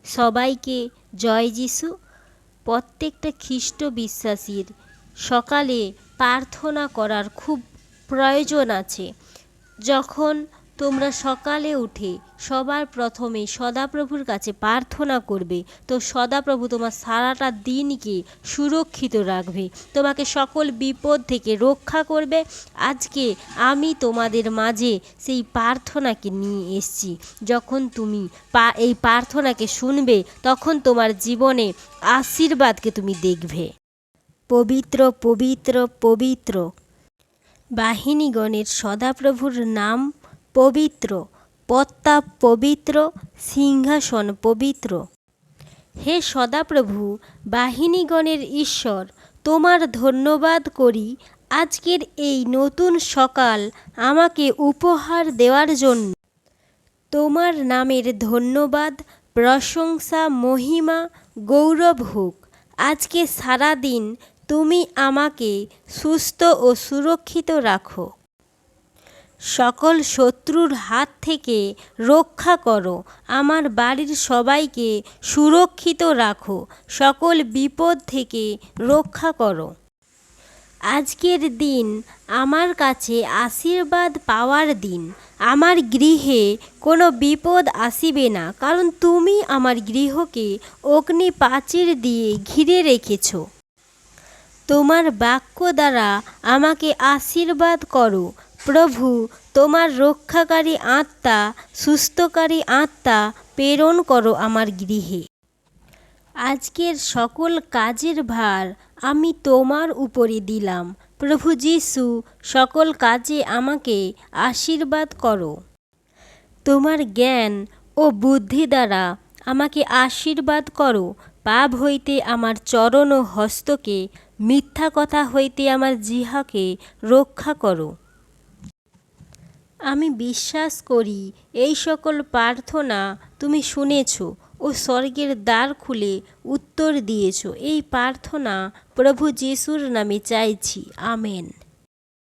সবাইকে জয় যিশু। প্রত্যেকটা খ্রিস্ট বিশ্বাসীর সকালে প্রার্থনা করার খুব প্রয়োজন আছে। যখন তোমরা সকালে উঠে সবার প্রথমে সদাপ্রভুর কাছে প্রার্থনা করবে, তো সদাপ্রভু তোমার সারাটা দিনকে সুরক্ষিত রাখবে, তোমাকে সকল বিপদ থেকে রক্ষা করবে। আজকে আমি তোমাদের মাঝে সেই প্রার্থনাকে নিয়ে এসেছি। যখন তুমি এই প্রার্থনাকে শুনবে, তখন তোমার জীবনে আশীর্বাদকে তুমি দেখবে। পবিত্র পবিত্র পবিত্র বাহিনীগণের সদাপ্রভুর নাম পবিত্র, প্রতাপ পবিত্র, সিংহাসন পবিত্র। হে সদাপ্রভু, বাহিনীগণের ঈশ্বর, তোমার ধন্যবাদ করি আজকের এই নতুন সকাল আমাকে উপহার দেওয়ার জন্য। তোমার নামের ধন্যবাদ, প্রশংসা, মহিমা, গৌরব হোক। আজকে সারাদিন তুমি আমাকে সুস্থ ও সুরক্ষিত রাখো। সকল শত্রুর হাত থেকে রক্ষা করো। আমার বাড়ির সবাইকে সুরক্ষিত রাখো। সকল বিপদ থেকে রক্ষা করো। আজকের দিন আমার কাছে আশীর্বাদ পাওয়ার দিন। আমার গৃহে কোনো বিপদ আসিবে না, কারণ তুমি আমার গৃহকে অগ্নি প্রাচীর দিয়ে ঘিরে রেখেছ। তোমার বাক্য দ্বারা আমাকে আশীর্বাদ করো। প্রভু, তোমার রক্ষাকারী আত্মা, সুস্থকারী আত্মা প্রেরণ করো আমার গৃহে। আজকের সকল কাজের ভার আমি তোমার উপরে দিলাম। প্রভু যিশু, সকল কাজে আমাকে আশীর্বাদ করো। তোমার জ্ঞান ও বুদ্ধি দ্বারা আমাকে আশীর্বাদ করো। পাপ হইতে আমার চরণ ও হস্তকে, মিথ্যা কথা হইতে আমার জিহ্বাকে রক্ষা করো। আমি বিশ্বাস করি এই সকল প্রার্থনা তুমি শুনেছ ও স্বর্গের দ্বার খুলে উত্তর দিয়েছ। এই প্রার্থনা প্রভু যিশুর নামে চাইছি, আমেন।